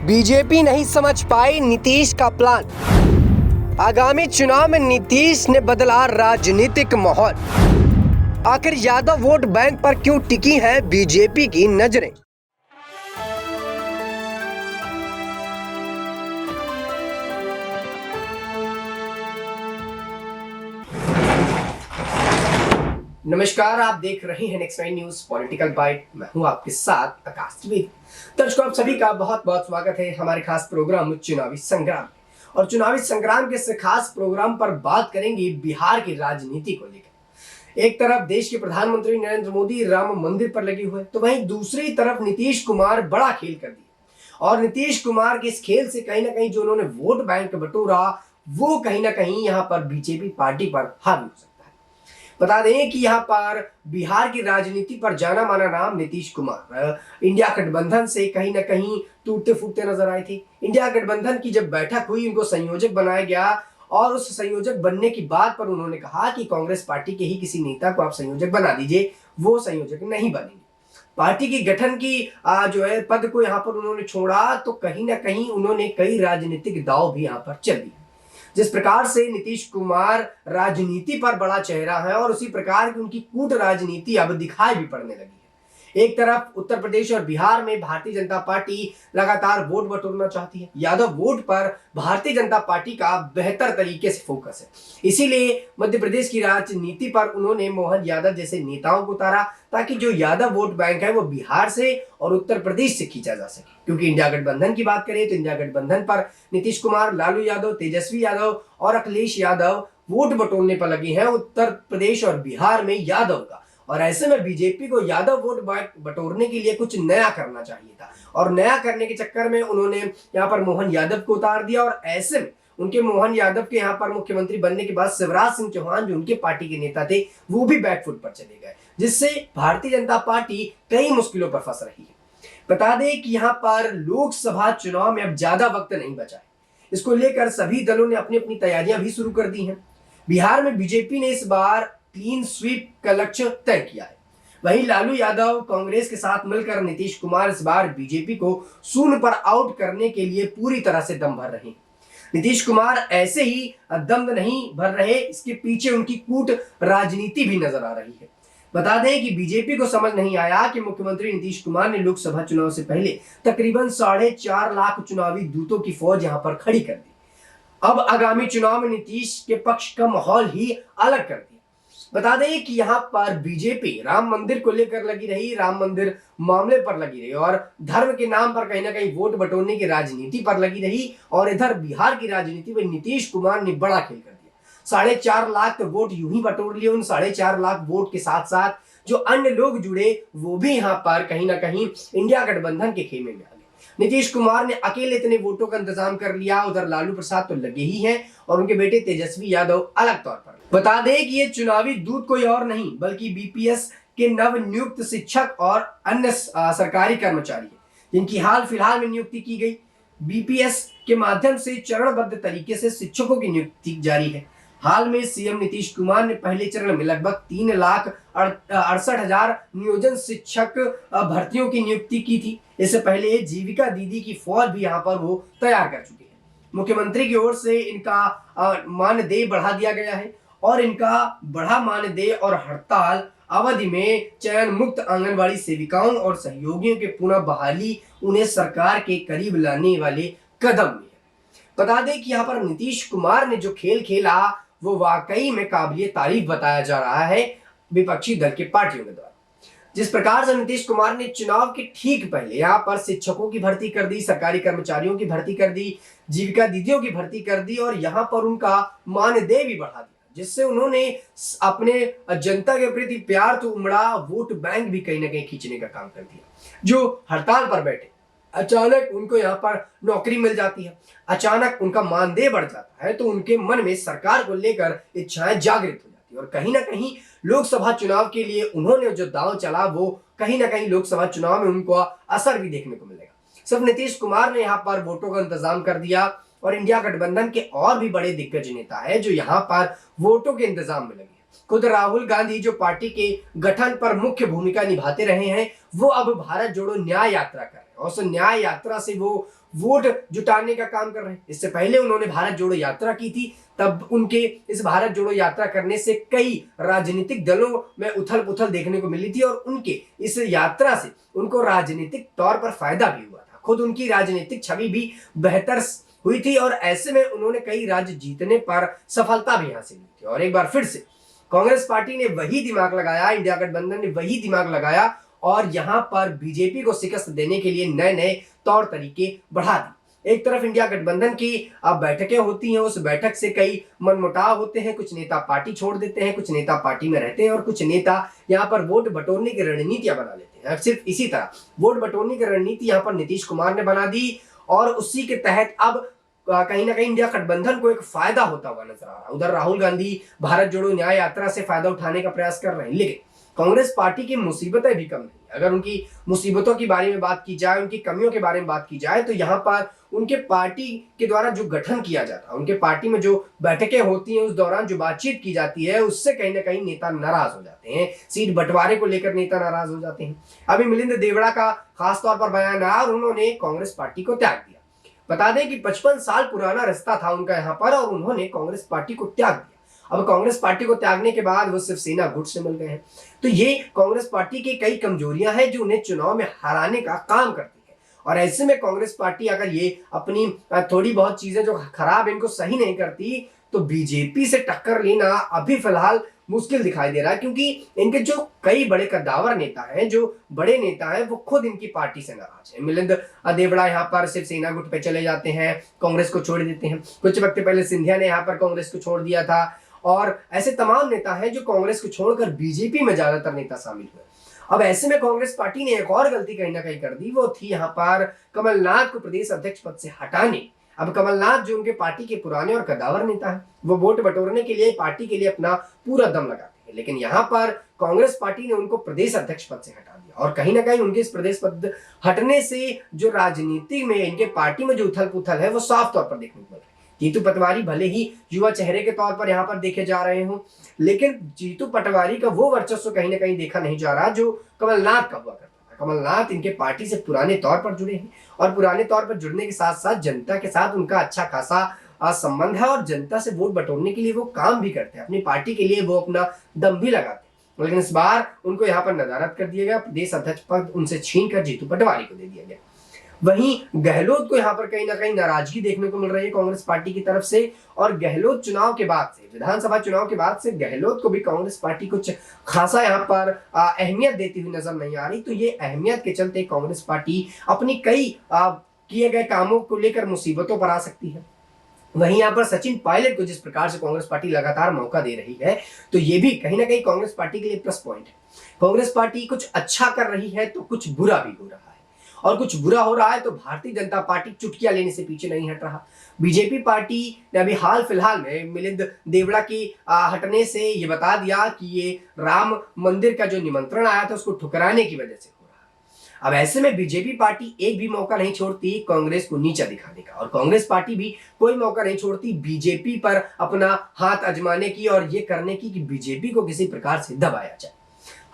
BJP नहीं समझ पाई नीतीश का प्लान। आगामी चुनाव में नीतीश ने बदला राजनीतिक माहौल। आखिर यादव वोट बैंक पर क्यों टिकी है बीजेपी की नजरें? नमस्कार, आप देख रहे हैं नेक्स्ट 9 न्यूज पॉलिटिकल बाइट। मैं हूं आपके साथ आकाश द्विवेदी। दर्शकों, आप सभी का बहुत बहुत स्वागत है हमारे खास प्रोग्राम चुनावी संग्राम। और चुनावी संग्राम के इस खास प्रोग्राम पर बात करेंगे बिहार की राजनीति को लेकर। एक तरफ देश के प्रधानमंत्री नरेंद्र मोदी राम मंदिर पर लगे हुए, तो वहीं दूसरी तरफ नीतीश कुमार बड़ा खेल कर दिया। और नीतीश कुमार के इस खेल से कहीं ना कहीं जो उन्होंने वोट बैंक बटोरा, वो कहीं ना कहीं यहाँ पर बीजेपी पार्टी पर हावी हो सकता है। बता दें कि यहाँ पर बिहार की राजनीति पर जाना माना नाम नीतीश कुमार इंडिया गठबंधन से कहीं ना कहीं टूटते फूटते नजर आए थे। इंडिया गठबंधन की जब बैठक हुई, उनको संयोजक बनाया गया और उस संयोजक बनने की बात पर उन्होंने कहा कि कांग्रेस पार्टी के ही किसी नेता को आप संयोजक बना दीजिए, वो संयोजक नहीं बनेंगे। पार्टी की गठन की जो है पद को यहाँ पर उन्होंने छोड़ा, तो कहीं ना कहीं उन्होंने कई राजनीतिक दांव भी यहाँ पर चल दिए। जिस प्रकार से नीतीश कुमार राजनीति पर बड़ा चेहरा है और उसी प्रकार की उनकी कूट राजनीति अब दिखाई भी पड़ने लगी है। एक तरफ उत्तर प्रदेश और बिहार में भारतीय जनता पार्टी लगातार वोट बटोरना चाहती है। यादव वोट पर भारतीय जनता पार्टी का बेहतर तरीके से फोकस है। इसीलिए मध्य प्रदेश की राजनीति पर उन्होंने मोहन यादव जैसे नेताओं को उतारा, ताकि जो यादव वोट बैंक है वो बिहार से और उत्तर प्रदेश से खींचा जा सके। क्योंकि इंडिया गठबंधन की बात करें तो इंडिया गठबंधन पर नीतीश कुमार, लालू यादव, तेजस्वी यादव और अखिलेश यादव वोट बटोरने पर लगे हैं उत्तर प्रदेश और बिहार में यादव का। और ऐसे में बीजेपी को यादव वोट बटोरने के लिए कुछ नया करना चाहिए था, और नया करने के चक्कर में उन्होंने यहाँ पर मोहन यादव को उतार दिया। और ऐसे में उनके मोहन यादव के यहाँ पर मुख्यमंत्री बनने के बाद शिवराज सिंह चौहान जो उनके पार्टी के नेता थे, वो भी बैकफुट पर चले गए, जिससे भारतीय जनता पार्टी कई मुश्किलों पर फंस रही है। बता दें कि यहाँ पर लोकसभा चुनाव में अब ज्यादा वक्त नहीं बचा है। इसको लेकर सभी दलों ने अपनी अपनी तैयारियां भी शुरू कर दी हैं। बिहार में बीजेपी ने इस बार क्लीन स्वीप का लक्ष्य तय किया है। वहीं लालू यादव कांग्रेस के साथ मिलकर नीतीश कुमार इस बार बीजेपी को शून्य पर आउट करने के लिए पूरी तरह से दम भर रहे हैं। नीतीश कुमार ऐसे ही दम नहीं भर रहे, इसके पीछे उनकी कूट राजनीति भी नजर आ रही है। बता दें कि बीजेपी को समझ नहीं आया कि मुख्यमंत्री नीतीश कुमार ने लोकसभा चुनाव से पहले तकरीबन 4.5 लाख चुनावी दूतों की फौज यहां पर खड़ी कर दी। अब आगामी चुनाव में नीतीश के पक्ष का माहौल ही अलग कर दिया। बता दें कि यहाँ पर बीजेपी राम मंदिर को लेकर लगी रही, राम मंदिर मामले पर लगी रही और धर्म के नाम पर कहीं ना कहीं वोट बटोरने की राजनीति पर लगी रही। और इधर बिहार की राजनीति में नीतीश कुमार ने बड़ा खेल कर दिया। 4.5 लाख वोट यूं ही बटोर लिए। उन 4.5 लाख वोट के साथ साथ जो अन्य लोग जुड़े, वो भी यहाँ पर कहीं ना कहीं इंडिया गठबंधन के खेमे में आ गए। नीतीश कुमार ने अकेले इतने वोटों का इंतजाम कर लिया। उधर लालू प्रसाद तो लगे ही हैं और उनके बेटे तेजस्वी यादव अलग तौर पर। बता दें कि ये चुनावी दूत कोई और नहीं बल्कि बीपीएस के नव नियुक्त शिक्षक और अन्य सरकारी कर्मचारी हैं, जिनकी हाल फिलहाल में नियुक्ति की गई। बीपीएस के माध्यम से चरणबद्ध तरीके से शिक्षकों की नियुक्ति जारी है। हाल में सीएम नीतीश कुमार ने पहले चरण में लगभग 3,68,000 नियोजन शिक्षक भर्तियों की नियुक्ति की थी। इससे पहले जीविका दीदी की फौज भी यहाँ पर वो तैयार कर चुके हैं। मुख्यमंत्री की ओर से इनका मानदेय बढ़ा दिया गया है और इनका बढ़ा मानदेय और हड़ताल अवधि में चयन मुक्त आंगनबाड़ी सेविकाओं और सहयोगियों के पुनः बहाली उन्हें सरकार के करीब लाने वाले कदम में है। बता दें कि यहाँ पर नीतीश कुमार ने जो खेल खेला, वो वाकई में काबिलियत तारीफ बताया जा रहा है विपक्षी दल के पार्टियों के द्वारा। जिस प्रकार से नीतीश कुमार ने चुनाव के ठीक पहले यहाँ पर शिक्षकों की भर्ती कर दी, सरकारी कर्मचारियों की भर्ती कर दी, जीविका दीदियों की भर्ती कर दी और यहाँ पर उनका मानदेय भी बढ़ा दिया, जिससे उन्होंने अपने जनता के प्रति प्यार तो उमड़ा, वोट बैंक भी कहीं ना कहीं खींचने का काम कर दिया। जो हड़ताल पर बैठे, अचानक उनको यहाँ पर नौकरी मिल जाती है, अचानक उनका मानदेय बढ़ जाता है, तो उनके मन में सरकार को लेकर इच्छाएं जागृत हो जाती है। और कहीं ना कहीं लोकसभा चुनाव के लिए उन्होंने जो दांव चला, वो कहीं ना कहीं लोकसभा चुनाव में उनको असर भी देखने को मिलेगा। सिर्फ नीतीश कुमार ने यहाँ पर वोटों का इंतजाम कर दिया और इंडिया गठबंधन के और भी बड़े दिग्गज नेता है जो यहाँ पर वोटों के इंतजाम में लगे। खुद राहुल गांधी जो पार्टी के गठन पर मुख्य भूमिका निभाते रहे हैं, वो अब भारत जोड़ो न्याय यात्रा कर रहे हैं। हैं और उस न्याय यात्रा से वो वोट जुटाने का काम कर रहे हैं। इससे पहले उन्होंने भारत जोड़ो यात्रा की थी, तब उनके इस भारत जोड़ो यात्रा करने से कई राजनीतिक दलों में उथल पुथल देखने को मिली थी और उनके इस यात्रा से उनको राजनीतिक तौर पर फायदा भी हुआ था। खुद उनकी राजनीतिक छवि भी बेहतर हुई थी और ऐसे में उन्होंने कई राज्य जीतने पर सफलता भी हासिल की थी। और एक बार फिर से कांग्रेस पार्टी ने वही दिमाग लगाया, इंडिया गठबंधन ने वही दिमाग लगाया और यहां पर बीजेपी को शिकस्त देने के लिए नए नए तौर तरीके बढ़ा दिए। एक तरफ इंडिया गठबंधन की बैठकें होती हैं, उस बैठक से कई मनमुटाव होते हैं, कुछ नेता पार्टी छोड़ देते हैं, कुछ नेता पार्टी में रहते हैं और कुछ नेता यहाँ पर वोट बटोरने की रणनीतियां बना लेते हैं। सिर्फ इसी तरह वोट बटोरने की रणनीति यहाँ पर नीतीश कुमार ने बना दी और उसी के तहत अब कहीं ना कहीं इंडिया गठबंधन को एक फायदा होता हुआ नजर आ रहा है। उधर राहुल गांधी भारत जोड़ो न्याय यात्रा से फायदा उठाने का प्रयास कर रहे हैं, लेकिन कांग्रेस पार्टी की मुसीबतें भी कम नहीं। अगर उनकी मुसीबतों के बारे में बात की जाए, उनकी कमियों के बारे में बात की जाए, तो यहाँ पर उनके पार्टी के द्वारा जो गठन किया जाता है, उनके पार्टी में जो बैठकें होती हैं, उस दौरान जो बातचीत की जाती है, उससे कहीं ना कहीं नेता नाराज हो जाते हैं। सीट बंटवारे को लेकर नेता नाराज हो जाते हैं। अभी मिलिंद देवड़ा का खासतौर पर बयान आया और उन्होंने कांग्रेस पार्टी को त्याग दिया। बता दें कि 55 साल पुराना रिश्ता था उनका यहाँ पर और उन्होंने कांग्रेस पार्टी को त्याग दिया। अब कांग्रेस पार्टी को त्यागने के बाद वो शिवसेना गुट से मिल गए हैं। तो ये कांग्रेस पार्टी की कई कमजोरियां हैं जो उन्हें चुनाव में हराने का काम करती है। और ऐसे में कांग्रेस पार्टी अगर ये अपनी थोड़ी बहुत चीजें जो खराब इनको सही नहीं करती तो बीजेपी से टक्कर लेना अभी फिलहाल मुश्किल दिखाई दे रहा है, क्योंकि इनके जो कई बड़े कद्दावर नेता हैं, जो बड़े नेता हैं, वो खुद इनकी पार्टी से नाराज है। मिलिंद देवड़ा यहाँ पर शिवसेना गुट पे चले जाते हैं, कांग्रेस को छोड़ देते हैं। कुछ वक्त पहले सिंधिया ने यहाँ पर कांग्रेस को छोड़ दिया था और ऐसे तमाम नेता हैं जो कांग्रेस को छोड़कर बीजेपी में ज्यादातर नेता शामिल हुए। अब ऐसे में कांग्रेस पार्टी ने एक और गलती कहीं ना कहीं कर दी, वो थी यहाँ पर कमलनाथ को प्रदेश अध्यक्ष पद से हटाने। अब कमलनाथ जो उनके पार्टी के पुराने और कद्दावर नेता हैं, वो वोट बटोरने के लिए पार्टी के लिए अपना पूरा दम लगाते हैं, लेकिन यहाँ पर कांग्रेस पार्टी ने उनको प्रदेश अध्यक्ष पद से हटा दिया और कहीं ना कहीं उनके इस प्रदेश पद हटने से जो राजनीति में इनके पार्टी में जो उथल पुथल है वो साफ तौर पर देखने को मिल रही है। जीतू पटवारी भले ही युवा चेहरे के तौर पर यहाँ पर देखे जा रहे हों, लेकिन जीतू पटवारी का वो वर्चस्व कहीं ना कहीं देखा नहीं जा रहा जो कमलनाथ का हुआ करता था। कमलनाथ इनके पार्टी से पुराने तौर पर जुड़े हैं और पुराने तौर पर जुड़ने के साथ साथ जनता के साथ उनका अच्छा खासा संबंध है और जनता से वोट बटोरने के लिए वो काम भी करते हैं, अपनी पार्टी के लिए वो अपना दम भी लगाते हैं। लेकिन इस बार उनको यहाँ पर नदारद कर दिया गया, प्रदेश अध्यक्ष पद उनसे छीन कर जीतू पटवारी को दे दिया गया। वहीं गहलोत को यहाँ पर कहीं ना कहीं नाराजगी देखने को मिल रही है कांग्रेस पार्टी की तरफ से और गहलोत चुनाव के बाद से, विधानसभा चुनाव के बाद से गहलोत को भी कांग्रेस पार्टी कुछ खासा यहाँ पर अहमियत देती हुई नजर नहीं आ रही। तो ये अहमियत के चलते कांग्रेस पार्टी अपनी कई किए गए कामों को लेकर मुसीबतों पर आ सकती है। वहीं यहाँ पर सचिन पायलट को जिस प्रकार से कांग्रेस पार्टी लगातार मौका दे रही है, तो ये भी कहीं ना कहीं कांग्रेस पार्टी के लिए प्लस पॉइंट है। कांग्रेस पार्टी कुछ अच्छा कर रही है तो कुछ बुरा भी हो रहा है और कुछ बुरा हो रहा है तो भारतीय जनता पार्टी चुटकियां लेने से पीछे नहीं हट रहा। बीजेपी पार्टी ने अभी हाल फिलहाल में मिलिंद देवड़ा की हटने से ये बता दिया कि ये राम मंदिर का जो निमंत्रण आया था उसको ठुकराने की वजह से हो रहा है। अब ऐसे में बीजेपी पार्टी एक भी मौका नहीं छोड़ती कांग्रेस को नीचा दिखाने का और कांग्रेस पार्टी भी कोई मौका नहीं छोड़ती बीजेपी पर अपना हाथ आजमाने की और ये करने की कि बीजेपी को किसी प्रकार से दबाया जाए।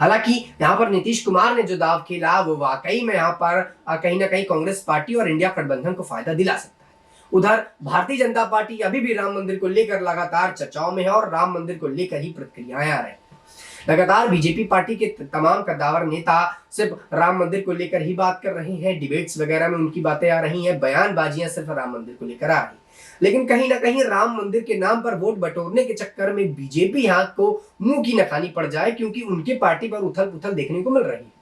हालांकि यहाँ पर नीतीश कुमार ने जो दाव खेला वो वाकई में यहाँ पर कहीं ना कहीं कांग्रेस पार्टी और इंडिया गठबंधन को फायदा दिला सकता है। उधर भारतीय जनता पार्टी अभी भी राम मंदिर को लेकर लगातार चर्चाओं में है और राम मंदिर को लेकर ही प्रतिक्रियाएं आ रही हैं। लगातार बीजेपी पार्टी के तमाम कद्दावर नेता सिर्फ राम मंदिर को लेकर ही बात कर रहे हैं, डिबेट्स वगैरह में उनकी बातें आ रही हैं, बयानबाजियां सिर्फ राम मंदिर को लेकर आ रही हैं। लेकिन कहीं ना कहीं राम मंदिर के नाम पर वोट बटोरने के चक्कर में बीजेपी यहाँ को मुंह की न खानी पड़ जाए, क्योंकि उनकी पार्टी पर उथल पुथल देखने को मिल रही है।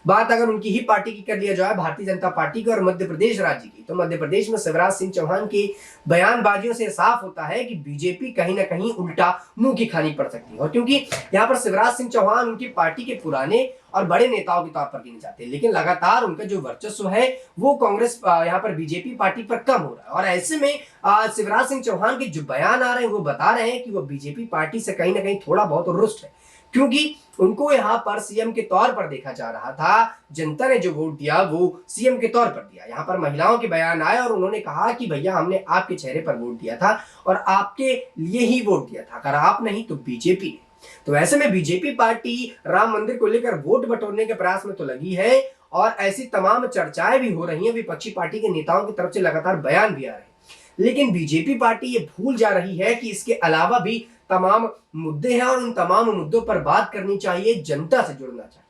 बात अगर उनकी ही पार्टी की कर लिया जाए, भारतीय जनता पार्टी की और मध्य प्रदेश राज्य की, तो मध्य प्रदेश में शिवराज सिंह चौहान की बयानबाजियों से साफ होता है कि बीजेपी कहीं ना कहीं उल्टा मुंह की खानी पड़ सकती है। और क्योंकि यहाँ पर शिवराज सिंह चौहान उनकी पार्टी के पुराने और बड़े नेताओं के तौर पर गिने जाते हैं, लेकिन लगातार उनका जो वर्चस्व है वो कांग्रेस यहाँ पर बीजेपी पार्टी पर कम हो रहा है। और ऐसे में शिवराज सिंह चौहान के जो बयान आ रहे हैं वो बता रहे हैं कि वो बीजेपी पार्टी से कहीं ना कहीं थोड़ा बहुत रुष्ट है, क्योंकि उनको यहाँ पर सीएम के तौर पर देखा जा रहा था। जनता ने जो वोट दिया वो सीएम के तौर पर दिया। यहाँ पर महिलाओं के बयान आए और उन्होंने कहा कि भैया हमने आपके चेहरे पर वोट दिया था और आपके लिए ही वोट दिया था, अगर आप नहीं तो बीजेपी ने। तो ऐसे में बीजेपी पार्टी राम मंदिर को लेकर वोट बटोरने के प्रयास में तो लगी है और ऐसी तमाम चर्चाएं भी हो रही हैं, विपक्षी पार्टी के नेताओं की तरफ से लगातार बयान भी आ रहे हैं, लेकिन बीजेपी पार्टी ये भूल जा रही है कि इसके अलावा भी तमाम मुद्दे हैं और उन तमाम मुद्दों पर बात करनी चाहिए, जनता से जुड़ना चाहिए।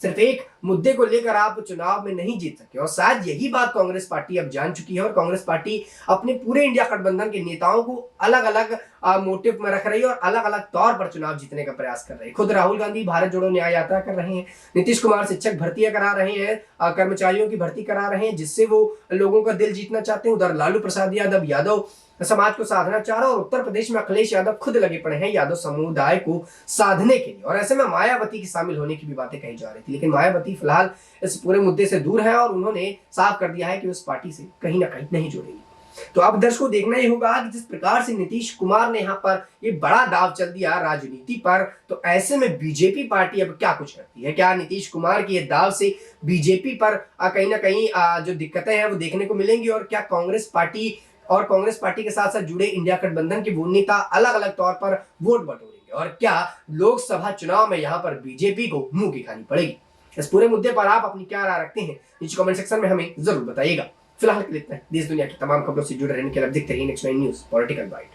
सिर्फ एक मुद्दे को लेकर आप चुनाव में नहीं जीत सके, और शायद यही बात कांग्रेस पार्टी अब जान चुकी है और कांग्रेस पार्टी अपने पूरे इंडिया गठबंधन के नेताओं को अलग अलग मोटिव में रख रही है और अलग अलग तौर पर चुनाव जीतने का प्रयास कर रही है। खुद राहुल गांधी भारत जोड़ो न्याय यात्रा कर रहे हैं, नीतीश कुमार शिक्षक भर्तियां करा रहे हैं, कर्मचारियों की भर्ती करा रहे हैं, जिससे वो लोगों का दिल जीतना चाहते हैं। उधर लालू प्रसाद यादव समाज को साधना चाह रहा है, और उत्तर प्रदेश में अखिलेश यादव खुद लगे पड़े हैं यादव समुदाय को साधने के लिए। और ऐसे में मायावती की शामिल होने की भी बातें कही जा रही थी, लेकिन मायावती फिलहाल इस पूरे मुद्दे से दूर है और उन्होंने साफ कर दिया है कि उस पार्टी से कहीं ना कहीं नहीं जुड़ेगी। तो अब दर्शकों देखना ही होगा कि जिस प्रकार से नीतीश कुमार ने यहाँ पर ये बड़ा दाव चल दिया राजनीति पर, तो ऐसे में बीजेपी पार्टी अब क्या कुछ करती है। क्या नीतीश कुमार की ये दाव से बीजेपी पर कहीं ना कहीं जो दिक्कतें हैं वो देखने को मिलेंगी, और क्या कांग्रेस पार्टी के साथ साथ जुड़े इंडिया गठबंधन के वो नेता अलग अलग तौर पर वोट बटोरेंगे, और क्या लोकसभा चुनाव में यहाँ पर बीजेपी को मुंह की खानी पड़ेगी। इस पूरे मुद्दे पर आप अपनी क्या राय रखते हैं नीचे कमेंट सेक्शन में हमें जरूर बताइएगा। फिलहाल के लिए इतना ही। देश दुनिया की तमाम खबरों से जुड़े रहने के लिए देखते रहिए नेक्स्ट 9 न्यूज़ पॉलिटिकल बाइट।